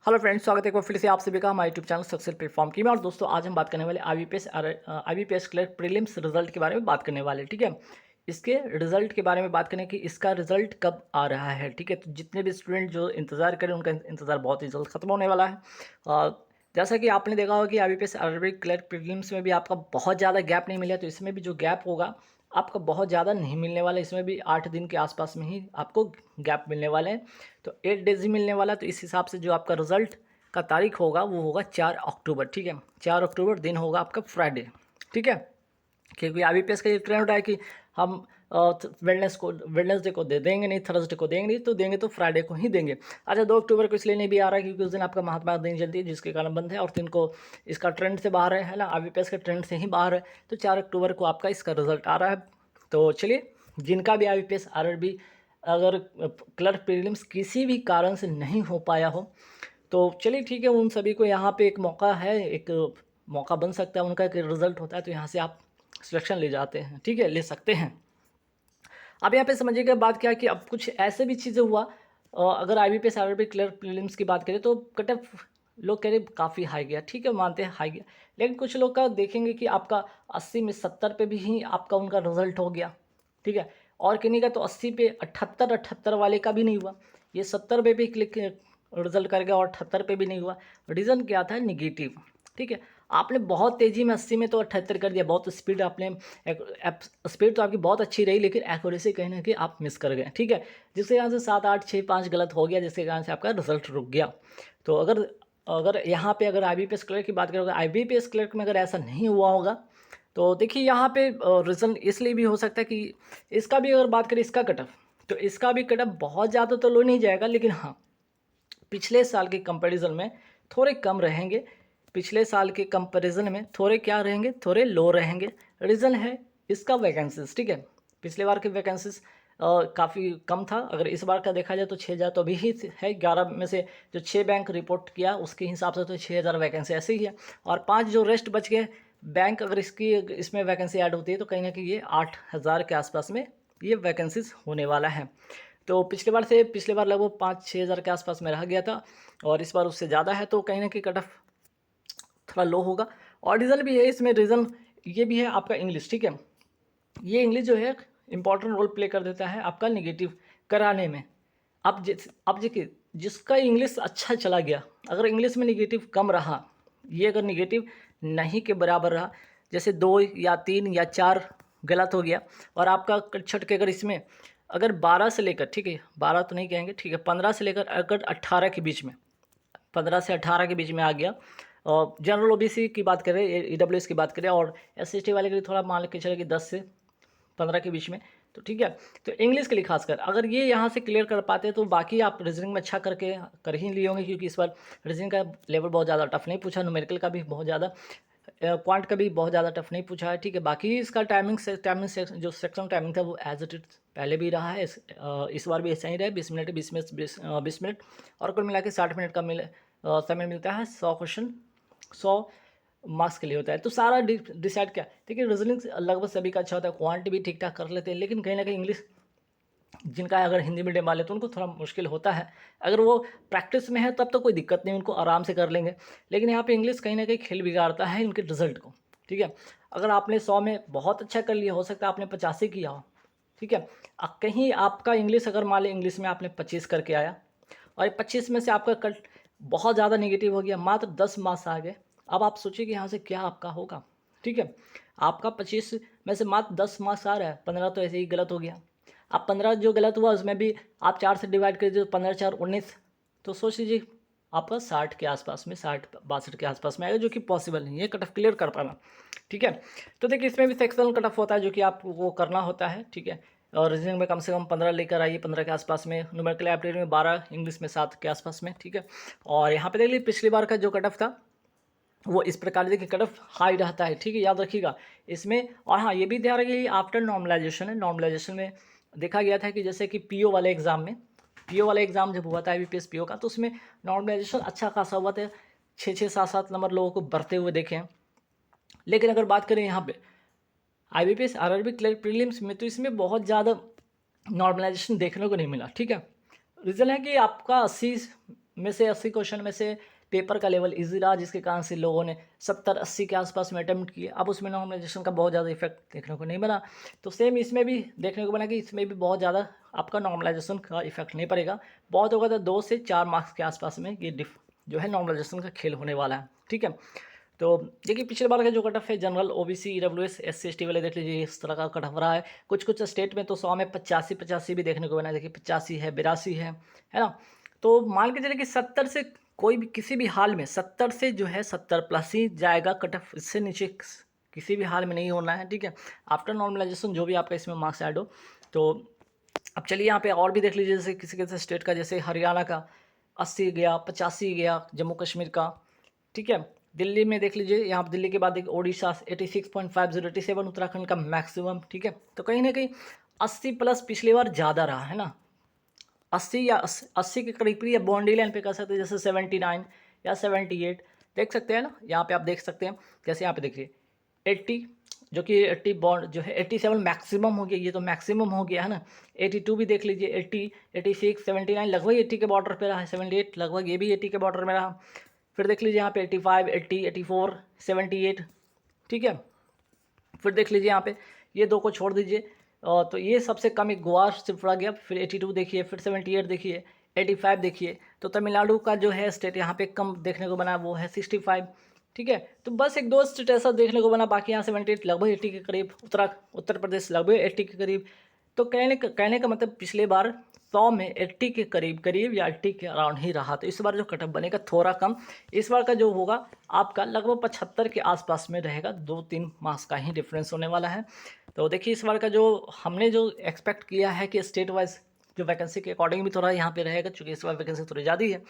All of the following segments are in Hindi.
हेलो फ्रेंड्स, स्वागत है एक बार फिर से आप सभी का हमारे यूट्यूब चैनल सक्सेस प्लेटफॉर्म की में। और दोस्तों, आज हम बात करने वाले IBPS क्लर्क प्रीलिम्स रिजल्ट के बारे में बात करने वाले, ठीक है। इसके रिजल्ट के बारे में बात करें कि इसका रिजल्ट कब आ रहा है, ठीक है। तो जितने भी स्टूडेंट जो इंतज़ार करें उनका इंतज़ार बहुत ही जल्द खत्म होने वाला है। जैसा कि आपने देखा होगा कि IBPS क्लर्क प्रीलिम्स में भी आपका बहुत ज़्यादा गैप नहीं मिला, तो इसमें भी जो गैप होगा आपका बहुत ज़्यादा नहीं मिलने वाला है। इसमें भी 8 दिन के आसपास में ही आपको गैप मिलने वाले हैं, तो 8 डेज़ ही मिलने वाला है। तो इस हिसाब से जो आपका रिज़ल्ट का तारीख होगा वो होगा 4 अक्टूबर, ठीक है। 4 अक्टूबर दिन होगा आपका फ्राइडे, ठीक है। क्योंकि IBPS का ये ट्रेंड है कि हम वेडनेसडे को दे देंगे नहीं, थर्सडे को देंगे नहीं, तो देंगे तो फ्राइडे को ही देंगे। अच्छा, 2 अक्टूबर को इसलिए नहीं भी आ रहा है क्योंकि उस दिन आपका महात्मा गांधी जयंती है, जिसके कारण बंद है, और 3 को इसका ट्रेंड से बाहर है ना, IBPS के ट्रेंड से ही बाहर है। तो 4 अक्टूबर को आपका इसका रिजल्ट आ रहा है। तो चलिए, जिनका भी IBPS RRB अगर क्लर्क प्रीलिम्स किसी भी कारण से नहीं हो पाया हो, तो चलिए ठीक है, उन सभी को यहाँ पे एक मौका है, एक मौका बन सकता है उनका, एक रिज़ल्ट होता है, तो यहाँ से आप सिलेक्शन ले जाते हैं, ठीक है, ले सकते हैं। अब यहाँ पे समझिएगा बात क्या है कि अब कुछ ऐसे भी चीज़ें हुआ, अगर IBPS RRB क्लर्क प्रीलिम्स की बात करें तो कट ऑफ लोग कह रहे काफ़ी हाई गया, ठीक है, मानते हैं हाई गया। लेकिन कुछ लोग का देखेंगे कि आपका 80 में 70 पे भी ही आपका उनका रिजल्ट हो गया, ठीक है। और किन्हीं का तो 80 पे 78 वाले का भी नहीं हुआ, ये 70 पे भी क्लिक रिजल्ट कर गया और 78 पे भी नहीं हुआ। रीज़न क्या था? निगेटिव, ठीक है। आपने बहुत तेज़ी में 80 में तो 78 कर दिया, बहुत स्पीड आपने, स्पीड तो आपकी बहुत अच्छी रही, लेकिन एक्यूरेसी कहीं ना कहीं आप मिस कर गए, ठीक है। जिसके कारण से 7 8 6 5 गलत हो गया, जिसके कारण से आपका रिजल्ट रुक गया। तो अगर अगर यहाँ पे अगर IBPS क्लर्क की बात करोगे, IBPS क्लर्क में अगर ऐसा नहीं हुआ होगा, तो देखिए यहाँ पे रीज़न इसलिए भी हो सकता है कि इसका भी अगर बात करें, इसका कट ऑफ, तो इसका भी कट ऑफ बहुत ज़्यादा तो लो नहीं जाएगा, लेकिन हाँ, पिछले साल के कंपैरिजन में थोड़े कम रहेंगे। पिछले साल के कंपैरिजन में थोड़े क्या रहेंगे? थोड़े लो रहेंगे। रीज़न है इसका वैकेंसीज, ठीक है। पिछले बार के वैकेंसीज काफ़ी कम था। अगर इस बार का देखा जाए तो 6,000 तो अभी ही है। 11 में से जो 6 बैंक रिपोर्ट किया उसके हिसाब से तो 6,000 वैकेंसी ऐसे ही है, और 5 जो रेस्ट बच गए बैंक, अगर इसमें वैकेंसी ऐड होती है तो कहीं ना कहीं ये 8,000 के आसपास में ये वैकेंसीज होने वाला है। तो पिछले बार लगभग 5-6 हज़ार के आसपास में रह गया था, और इस बार उससे ज़्यादा है, तो कहीं ना कहीं कट ऑफ थोड़ा लो होगा। और रीज़न भी है इसमें, रीज़न ये भी है आपका इंग्लिश, ठीक है। ये इंग्लिश जो है इंपॉर्टेंट रोल प्ले कर देता है आपका निगेटिव कराने में। अब देखिए, जिसका इंग्लिश अच्छा चला गया, अगर इंग्लिश में निगेटिव कम रहा, ये अगर निगेटिव नहीं के बराबर रहा, जैसे 2 या 3 या 4 गलत हो गया, और आपका छट के अगर इसमें अगर 12 से लेकर, ठीक है, 12 तो नहीं कहेंगे, ठीक है, 15 से लेकर अगर 18 के बीच में, 15 से 18 के बीच में आ गया, और जनरल OBC की बात करें, EWS की बात करें, और SC/ST वाले के लिए थोड़ा मान के चले कि 10 से 15 के बीच में, तो ठीक है। तो इंग्लिश के लिए खासकर अगर ये यहाँ से क्लियर कर पाते हैं तो बाकी आप रीजनिंग में अच्छा करके कर ही लिए होंगे, क्योंकि इस बार रीजनिंग का लेवल बहुत ज़्यादा टफ नहीं पूछा, न्यूमेरिकल का भी बहुत ज़्यादा, क्वांट का भी बहुत ज़्यादा टफ नहीं पूछा है, ठीक है। बाकी इसका जो सेक्शन टाइमिंग था वो एज इट इज पहले भी रहा है, इस बार भी ऐसा ही रहा, 20 मिनट 20 मिनट, और कुल मिला के 60 मिनट का समय मिलता है। 100 क्वेश्चन 100 मार्क्स के लिए होता है। तो सारा डिसाइड क्या, देखिए, रीजनिंग लगभग सभी का अच्छा होता है, क्वांट भी ठीक ठाक कर लेते हैं, लेकिन कहीं ना कहीं इंग्लिश जिनका अगर हिंदी मीडियम वाले तो उनको थोड़ा मुश्किल होता है। अगर वो प्रैक्टिस में है तब तो कोई दिक्कत नहीं, उनको आराम से कर लेंगे, लेकिन यहाँ पे इंग्लिश कहीं ना कहीं खेल बिगाड़ता है इनके रिजल्ट को, ठीक है। अगर आपने 100 में बहुत अच्छा कर लिया, हो सकता है आपने 85 किया हो, ठीक है। कहीं आपका इंग्लिश, अगर मान लें इंग्लिश में आपने 25 करके आया, और 25 में से आपका कट बहुत ज़्यादा नेगेटिव हो गया, मात्र 10 मार्क्स आ गए। अब आप सोचिए कि यहाँ से क्या आपका होगा, ठीक है। आपका 25 में से मात्र 10 मार्क्स आ रहा है, 15 तो ऐसे ही गलत हो गया। अब 15 जो गलत हुआ उसमें भी आप 4 से डिवाइड कर दीजिए, 15 4 19, तो सोच लीजिए आपका 60 के आसपास में, 60-62 के आसपास में आएगा, जो कि पॉसिबल नहीं है कट ऑफ क्लियर कर पाना, ठीक है। तो देखिए, इसमें भी सेक्शनल कट ऑफ होता है जो कि आपको वो करना होता है, ठीक है। और रीजनिंग में कम से कम 15 लेकर आइए, 15 के आसपास में, न्यूमेरिकल एप्टीट्यूड में 12, इंग्लिश में 7 के आसपास में, ठीक है। और यहाँ पे देख लीजिए पिछली बार का जो कट ऑफ था वो इस प्रकार देखिए, कट ऑफ हाई रहता है, ठीक है, याद रखिएगा इसमें। और हाँ, ये भी ध्यान रखिए, आफ्टर नॉर्मलाइजेशन है, नॉर्मलाइजेशन में देखा गया था कि जैसे कि PO वाले एग्ज़ाम में, PO वाला एग्ज़ाम जब हुआ था IBPS PO का, तो उसमें नॉर्मलाइजेशन अच्छा खासा हुआ था, 6 7 नंबर लोगों को बढ़ते हुए देखे हैं। लेकिन अगर बात करें यहाँ पे IBPS RRB क्लर्क प्रीलिम्स में, तो इसमें बहुत ज़्यादा नॉर्मलाइजेशन देखने को नहीं मिला, ठीक है। रीज़न है कि आपका 80 में से 80 क्वेश्चन में से पेपर का लेवल इजी रहा, जिसके कारण से लोगों ने 70-80 के आसपास में अटेम्प्ट किए। अब उसमें नॉर्मलाइजेशन का बहुत ज़्यादा इफेक्ट देखने को नहीं बना। तो सेम इसमें भी देखने को बना कि इसमें भी बहुत ज़्यादा आपका नॉर्मलाइजेशन का इफेक्ट नहीं पड़ेगा। बहुत होगा तो 2 से 4 मार्क्स के आसपास में ये जो है नॉर्मलाइजेशन का खेल होने वाला है, ठीक है। तो देखिए पिछले बार का जो कट ऑफ है general OBC EWS SC ST वाले देख लीजिए इस तरह का कट ऑफ रहा है। कुछ कुछ स्टेट में तो 100 में 85 भी देखने को बना, देखिए 85 है, 82 है ना। तो मान के चलिए कि 70 से कोई भी किसी भी हाल में 70 से जो है 70 प्लस ही जाएगा कट ऑफ, इससे नीचे किसी भी हाल में नहीं होना है, ठीक है। आफ्टर नॉर्मलाइजेशन जो भी आपका इसमें मार्क्स ऐड हो। तो अब चलिए यहाँ पे और भी देख लीजिए, जैसे किसी किसी स्टेट का, जैसे हरियाणा का 80 गया, 85 गया, जम्मू कश्मीर का, ठीक है। दिल्ली में देख लीजिए, यहाँ पर दिल्ली के बाद देखिए ओडिशा 86.50, 87 उत्तराखंड का मैक्सिमम, ठीक है। तो कहीं ना कहीं 80 प्लस पिछली बार ज़्यादा रहा है ना, 80 या 80 के करीब या बाउंड्री लाइन पे कर सकते हैं, जैसे 79 या 78 देख सकते हैं ना। यहाँ पे आप देख सकते हैं, जैसे यहाँ पे देखिए 80, जो कि 80 बॉन्ड जो है 87 मैक्सिमम हो गया, ये तो मैक्सिमम हो गया है ना। 82 भी देख लीजिए, 80, 86, 79 लगभग 80 के बॉर्डर पे रहा है, 78 लगभग ये भी 80 के बॉर्डर में रहा। फिर देख लीजिए यहाँ पे 85, 80, 84, 78, ठीक है। फिर देख लीजिए यहाँ पे ये दो को छोड़ दीजिए, तो ये सबसे कम एक गोवा सिर्फ रह गया। फिर 82 देखिए, फिर 78 देखिए, 85 देखिए। तो तमिलनाडु का जो है स्टेट यहाँ पे कम देखने को बना, वो है 65, ठीक है। तो बस एक दो स्टेट ऐसा देखने को बना, बाकी यहाँ 78 लगभग 80 के करीब, उत्तर प्रदेश लगभग 80 के करीब। तो कहने का मतलब पिछले बार 100 में 80 के करीब या 80 के अराउंड ही रहा। तो इस बार जो कटअप बनेगा थोड़ा कम, इस बार का जो होगा आपका लगभग 75 के आसपास में रहेगा, 2-3 मार्क्स का ही डिफरेंस होने वाला है। तो देखिए इस बार का जो हमने जो एक्सपेक्ट किया है कि स्टेट वाइज जो वैकेंसी के अकॉर्डिंग भी थोड़ा यहाँ पे रहेगा, चूँकि इस बार वैकेंसी थोड़ी ज़्यादा ही है।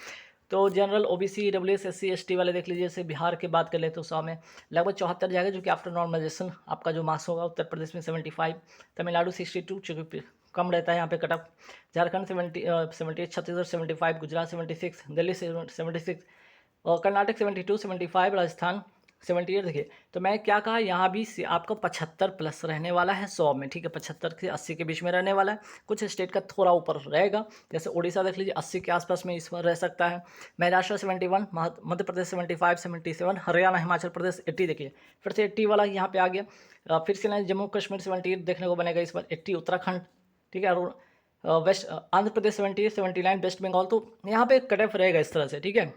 तो general OBC EWS SC ST वाले देख लीजिए, जैसे बिहार की बात कर ले तो 100 में लगभग 74 जाएगा, जो कि आफ्टर नॉर्मलाइजेशन आपका जो मार्क्स होगा। उत्तर प्रदेश में 75, तमिलनाडु 62, चूँकि कम रहता है यहाँ पे कट ऑफ। झारखंड 78, छत्तीसगढ़ 75, गुजरात 76, दिल्ली 76, और कर्नाटक 72, 75, राजस्थान 78। देखिए तो मैं क्या कहा, यहाँ भी आपका 75 प्लस रहने वाला है 100 में, ठीक है। 75 से 80 के बीच में रहने वाला है। कुछ स्टेट का थोड़ा ऊपर रहेगा, जैसे उड़ीसा देख लीजिए 80 के आसपास में इस बार रह सकता है। महाराष्ट्र 71, मध्य प्रदेश 75, 77, हरियाणा हिमाचल प्रदेश 80। देखिए फिर से 80 वाला यहाँ पे आ गया। फिर से जम्मू कश्मीर 78 देखने को बनेगा इस बार, 80 उत्तराखंड, ठीक है। और वेस्ट आंध्र प्रदेश 78, 79 वेस्ट बंगाल। तो यहाँ पे कट ऑफ रहेगा इस तरह से, ठीक है।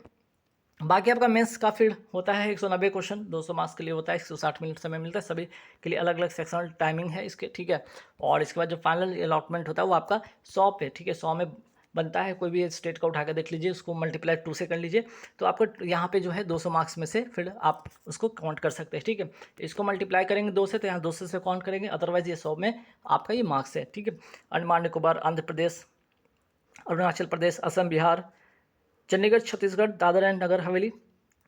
बाकी आपका मेंस का फील्ड होता है 190 क्वेश्चन, 200 मार्क्स के लिए होता है, 160 मिनट समय मिलता है, सभी के लिए अलग अलग सेक्शनल टाइमिंग है इसके, ठीक है। और इसके बाद जो फाइनल अलॉटमेंट होता है वो आपका 100 पे, ठीक है। 100 में बनता है, कोई भी स्टेट का उठा के देख लीजिए, उसको मल्टीप्लाई 2 से कर लीजिए, तो आपको यहाँ पे जो है 200 मार्क्स में से फिर आप उसको काउंट कर सकते हैं, ठीक है। इसको मल्टीप्लाई करेंगे 2 से, तो यहाँ 200 से काउंट करेंगे, अदरवाइज ये 100 में आपका ये मार्क्स है, ठीक है। अंडमान निकोबार, आंध्र प्रदेश, अरुणाचल प्रदेश, असम, बिहार, चंडीगढ़, छत्तीसगढ़, दादरा एंड नगर हवेली,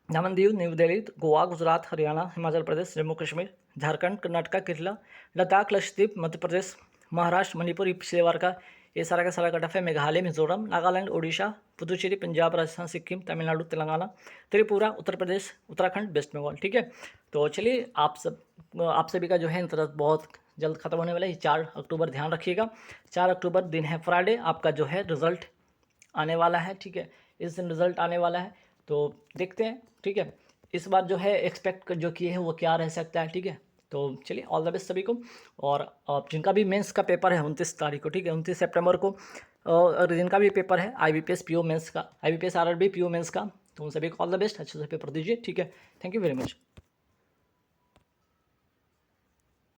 दमन दीव, न्यू दिल्ली, गोवा, गुजरात, हरियाणा, हिमाचल प्रदेश, जम्मू कश्मीर, झारखंड, कर्नाटक, केरला, लद्दाख, लक्षद्वीप, मध्य प्रदेश, महाराष्ट्र, मणिपुर, पिछले बार का ये सारा का सारा कट ऑफ है। मेघालय, मिजोरम, नागालैंड, ओडिशा, पुदुचेरी, पंजाब, राजस्थान, सिक्किम, तमिलनाडु, तेलंगाना, त्रिपुरा, उत्तर प्रदेश, उत्तराखंड, वेस्ट बंगाल, ठीक है। तो चलिए आप सभी का जो है इंतजार बहुत जल्द खत्म होने वाला है। 4 अक्टूबर ध्यान रखिएगा, 4 अक्टूबर दिन है फ्राइडे, आपका जो है रिजल्ट आने वाला है, ठीक है। इस दिन रिजल्ट आने वाला है, तो देखते हैं, ठीक है। इस बार जो है एक्सपेक्ट जो किए हैं वो क्या रह सकता है, ठीक है। तो चलिए ऑल द बेस्ट सभी को। और जिनका भी मेंस का पेपर है 29 तारीख को, ठीक है, 29 सितंबर को, और जिनका भी पेपर है IBPS PO मेंस का, IBPS RRB PO मेंस का, तो उन सभी को ऑल द बेस्ट, अच्छे से पेपर दीजिए, ठीक है। Thank you very much.